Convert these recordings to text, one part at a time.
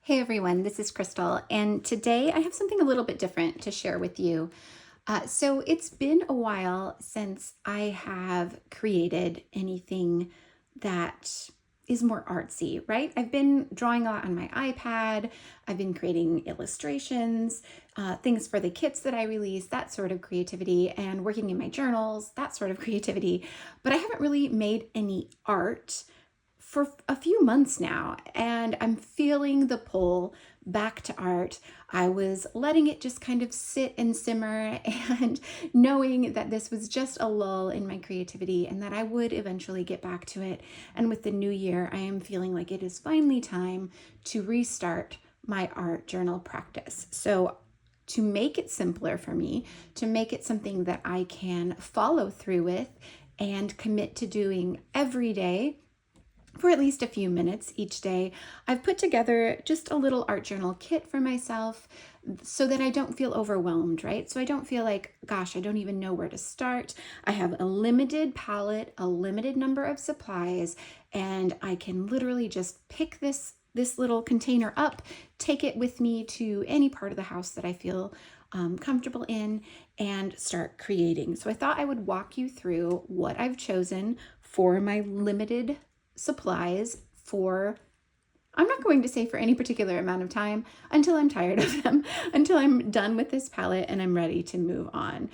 Hey everyone, this is Crystal, and today I have something a little bit different to share with you. So it's been a while since I have created anything that is more artsy, right? I've been drawing a lot on my iPad. I've been creating illustrations, things for the kits that I release, that sort of creativity, and working in my journals, that sort of creativity. But I haven't really made any art for a few months now, and I'm feeling the pull back to art. I was letting it just kind of sit and simmer and knowing that this was just a lull in my creativity and that I would eventually get back to it. And with the new year, I am feeling like it is finally time to restart my art journal practice. So to make it simpler for me, to make it something that I can follow through with and commit to doing every day for at least a few minutes each day, I've put together just a little art journal kit for myself so that I don't feel overwhelmed, right? So I don't feel like, gosh, I don't even know where to start. I have a limited palette, a limited number of supplies, and I can literally just pick this little container up, take it with me to any part of the house that I feel comfortable in, and start creating. So I thought I would walk you through what I've chosen for my limited supplies for, I'm not going to say for any particular amount of time until I'm tired of them, until I'm done with this palette and I'm ready to move on.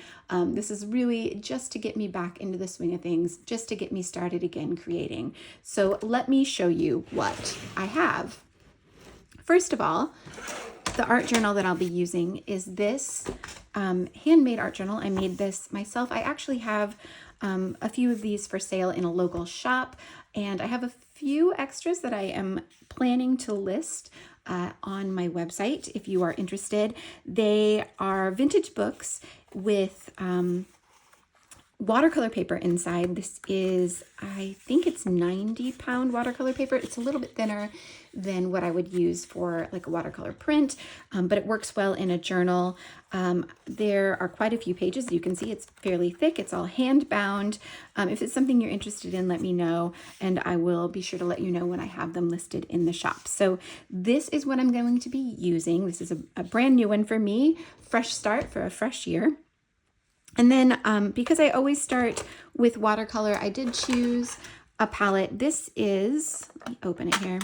This is really just to get me back into the swing of things, just to get me started again creating. So let me show you what I have. First of all, the art journal that I'll be using is this handmade art journal. I made this myself. I actually have a few of these for sale in a local shop, and I have a few extras that I am planning to list on my website if you are interested. They are vintage books with watercolor paper inside. This is, I think it's 90-pound watercolor paper. It's a little bit thinner than what I would use for like a watercolor print, but it works well in a journal. There are quite a few pages. You can see it's fairly thick. It's all hand bound. If it's something you're interested in, let me know, and I will be sure to let you know when I have them listed in the shop. So this is what I'm going to be using. This is a brand new one for me, fresh start for a fresh year. And then because I always start with watercolor, I did choose a palette. This is, let me open it here.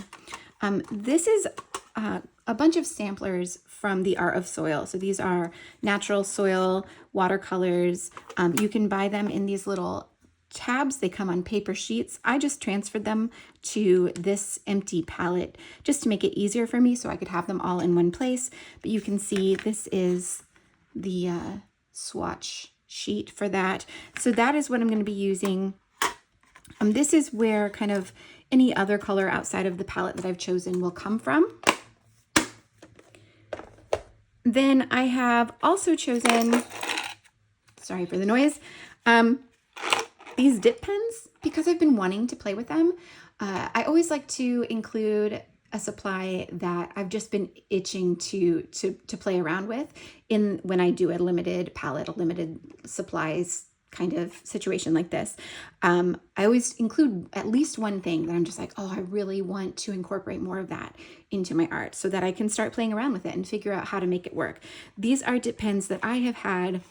This is a bunch of samplers from the Art of Soil. So these are natural soil watercolors. You can buy them in these little tabs. They come on paper sheets. I just transferred them to this empty palette just to make it easier for me so I could have them all in one place. But you can see this is the swatch sheet for that. So that is what I'm going to be using. This is where kind of any other color outside of the palette that I've chosen will come from. Then I have also chosen, sorry for the noise, these dip pens because I've been wanting to play with them. I always like to include a supply that I've just been itching to play around with when I do a limited palette, a limited supplies kind of situation like this. I always include at least one thing that I'm just like, oh, I really want to incorporate more of that into my art so that I can start playing around with it and figure out how to make it work. These are dip pens that I have had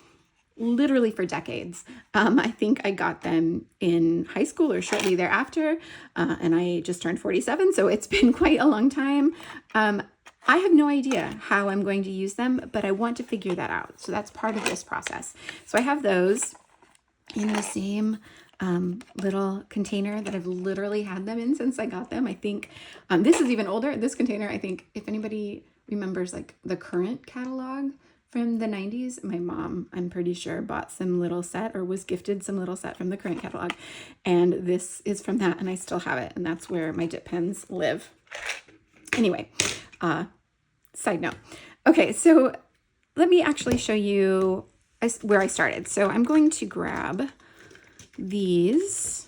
literally for decades. I think I got them in high school or shortly thereafter, and I just turned 47, so it's been quite a long time. I have no idea how I'm going to use them, but I want to figure that out. So that's part of this process. So I have those in the same little container that I've literally had them in since I got them. I think this is even older. This container, I think, if anybody remembers like the current catalog from the 90s, my mom, I'm pretty sure, bought some little set or was gifted some little set from the current catalog. And this is from that, and I still have it. And that's where my dip pens live. Anyway, side note. Okay, so let me actually show you where I started. So I'm going to grab these.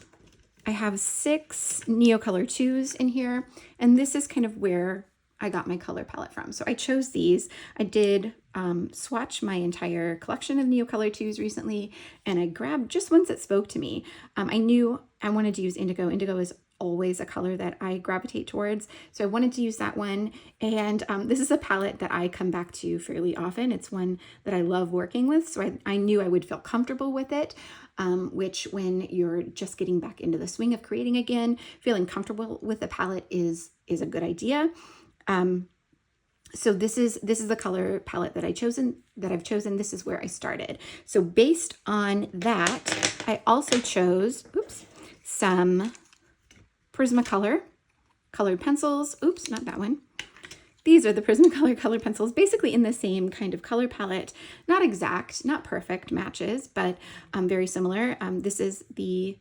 I have 6 Neocolor 2s in here, and this is kind of where I got my color palette from. So I chose these. I did swatch my entire collection of Neocolor 2s recently, and I grabbed just ones that spoke to me. I knew I wanted to use indigo. Indigo is always a color that I gravitate towards. So I wanted to use that one. And this is a palette that I come back to fairly often. It's one that I love working with. So I knew I would feel comfortable with it, which when you're just getting back into the swing of creating again, feeling comfortable with the palette is a good idea. So this is the color palette that I've chosen. This is where I started. So based on that, I also chose, some Prismacolor colored pencils. Oops, not that one. These are the Prismacolor colored pencils, basically in the same kind of color palette. Not exact, not perfect matches, but very similar. This is the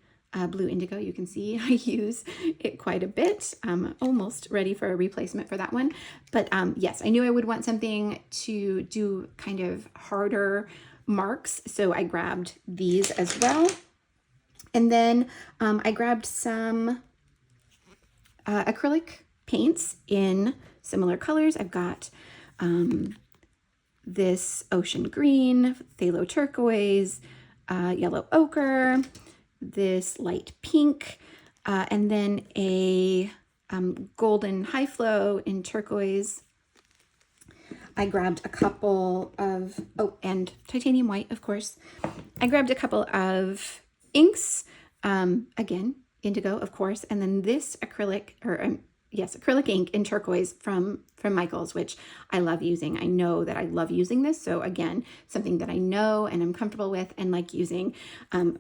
blue indigo. You can see I use it quite a bit. I'm almost ready for a replacement for that one. But yes, I knew I would want something to do kind of harder marks. So I grabbed these as well. And then I grabbed some acrylic paints in similar colors. I've got this ocean green, phthalo turquoise, yellow ochre, this light pink, and then a golden high flow in turquoise. I grabbed a couple of, and titanium white, of course. I grabbed a couple of inks, again, indigo, of course, and then this acrylic, acrylic ink in turquoise from Michaels, which I love using. I know that I love using this. So again, something that I know and I'm comfortable with and like using.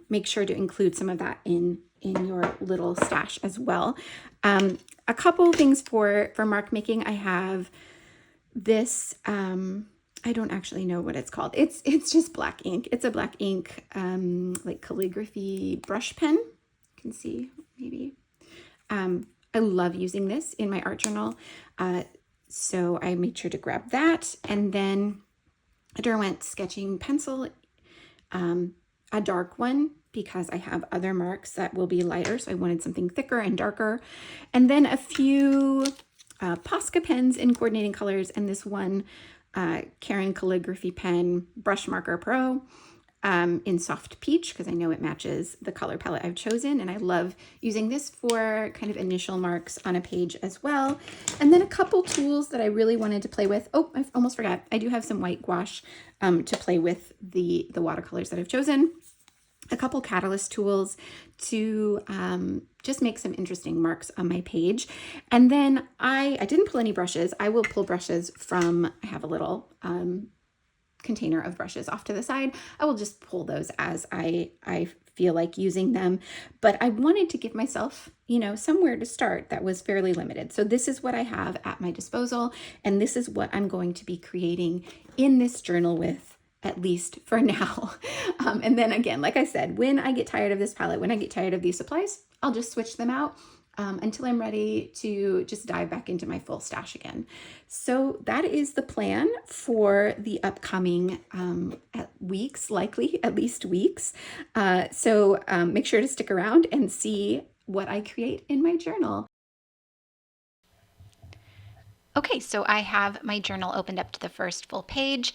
Make sure to include some of that in your little stash as well. A couple things for mark making. I have this, I don't actually know what it's called. It's just black ink. It's a black ink, like calligraphy brush pen. You can see maybe. I love using this in my art journal. So I made sure to grab that. And then I Derwent sketching pencil, a dark one, because I have other marks that will be lighter. So I wanted something thicker and darker. And then a few Posca pens in coordinating colors, and this one Caron calligraphy pen brush marker pro in soft peach, because I know it matches the color palette I've chosen, and I love using this for kind of initial marks on a page as well. And then a couple tools that I really wanted to play with. Oh, I almost forgot. I do have some white gouache to play with the watercolors that I've chosen. A couple catalyst tools to just make some interesting marks on my page. And then I didn't pull any brushes. I will pull brushes from, I have a little container of brushes off to the side. I will just pull those as I feel like using them. But I wanted to give myself, somewhere to start that was fairly limited. So this is what I have at my disposal. And this is what I'm going to be creating in this journal with, at least for now. And then again, like I said, when I get tired of this palette, when I get tired of these supplies, I'll just switch them out until I'm ready to just dive back into my full stash again. So that is the plan for the upcoming weeks, likely at least weeks. So make sure to stick around and see what I create in my journal. Okay, so I have my journal opened up to the first full page.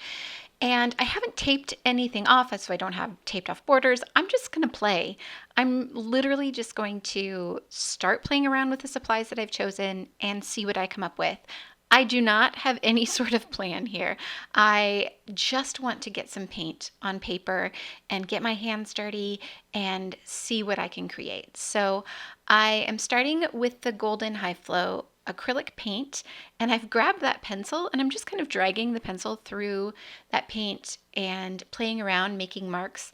And I haven't taped anything off, so I don't have taped off borders. I'm just going to play. I'm literally just going to start playing around with the supplies that I've chosen and see what I come up with. I do not have any sort of plan here. I just want to get some paint on paper and get my hands dirty and see what I can create. So I am starting with the Golden High Flow acrylic paint, and I've grabbed that pencil and I'm just kind of dragging the pencil through that paint and playing around, making marks.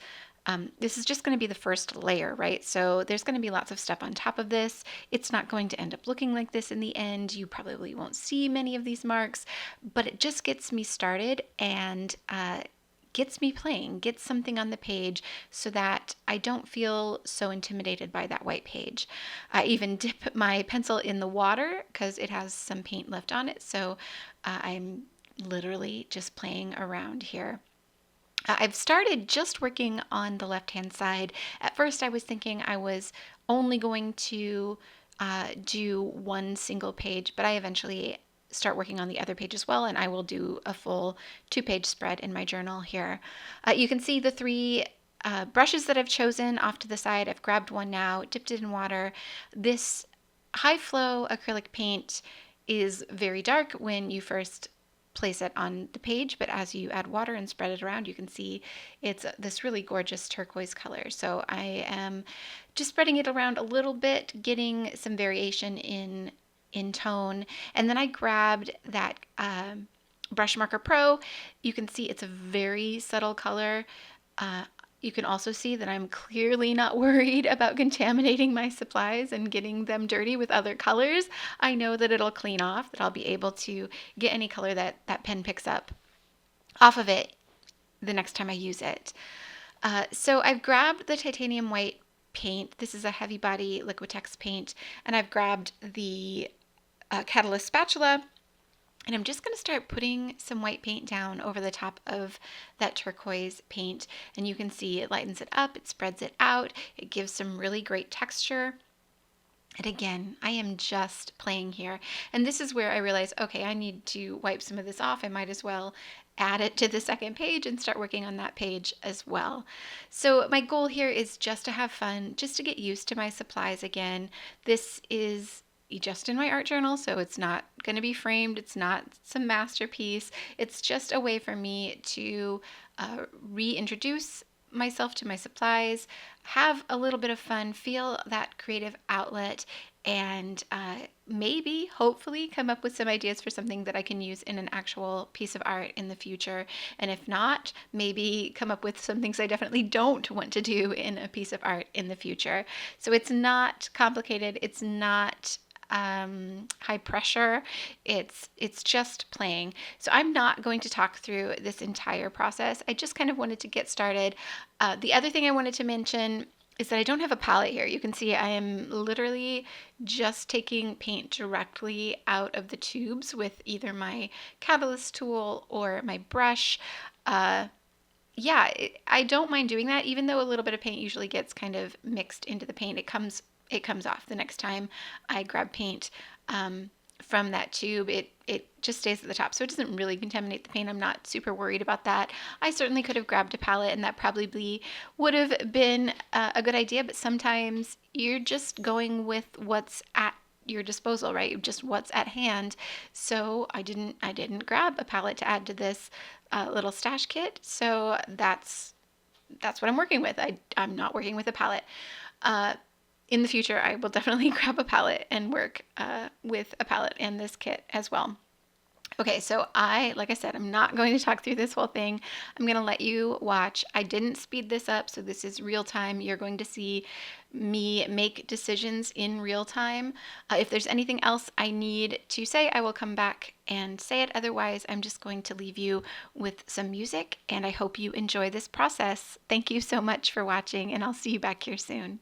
This is just going to be the first layer, right? So there's going to be lots of stuff on top of this. It's not going to end up looking like this in the end. You probably won't see many of these marks, but it just gets me started and gets me playing, gets something on the page so that I don't feel so intimidated by that white page. I even dip my pencil in the water because it has some paint left on it. So I'm literally just playing around here. I've started just working on the left-hand side. At first I was thinking I was only going to do one single page, but I eventually start working on the other page as well, and I will do a full 2-page spread in my journal here. You can see the 3 brushes that I've chosen off to the side. I've grabbed one now, dipped it in water. This high flow acrylic paint is very dark when you first place it on the page, but as you add water and spread it around, you can see it's this really gorgeous turquoise color. So I am just spreading it around a little bit, getting some variation in tone. And then I grabbed that Brush Marker Pro. You can see it's a very subtle color. Uh, you can also see that I'm clearly not worried about contaminating my supplies and getting them dirty with other colors. I know that it'll clean off, that I'll be able to get any color that that pen picks up off of it the next time I use it. So I've grabbed the titanium white paint. This is a heavy body Liquitex paint, and I've grabbed the Catalyst spatula, and I'm just going to start putting some white paint down over the top of that turquoise paint. And you can see it lightens it up, it spreads it out, it gives some really great texture. And again, I am just playing here. And this is where I realize, okay, I need to wipe some of this off. I might as well add it to the second page and start working on that page as well. So my goal here is just to have fun, just to get used to my supplies again. This is just in my art journal, so it's not going to be framed. It's not some masterpiece. It's just a way for me to reintroduce myself to my supplies, have a little bit of fun, feel that creative outlet, and maybe, hopefully, come up with some ideas for something that I can use in an actual piece of art in the future. And if not, maybe come up with some things I definitely don't want to do in a piece of art in the future. So it's not complicated. It's not high pressure. It's just playing. So I'm not going to talk through this entire process. I just kind of wanted to get started. The other thing I wanted to mention is that I don't have a palette here. You can see I am literally just taking paint directly out of the tubes with either my Catalyst tool or my brush. I don't mind doing that, even though a little bit of paint usually gets kind of mixed into the paint. It comes off the next time I grab paint from that tube. It just stays at the top, so it doesn't really contaminate the paint. I'm not super worried about that. I certainly could have grabbed a palette, and that probably would have been a good idea, but sometimes you're just going with what's at your disposal, right? Just what's at hand. So I didn't grab a palette to add to this little stash kit. So that's what I'm working with. I'm not working with a palette. In the future, I will definitely grab a palette and work with a palette and this kit as well. Okay, so like I said, I'm not going to talk through this whole thing. I'm going to let you watch. I didn't speed this up, so this is real time. You're going to see me make decisions in real time. If there's anything else I need to say, I will come back and say it. Otherwise, I'm just going to leave you with some music, and I hope you enjoy this process. Thank you so much for watching, and I'll see you back here soon.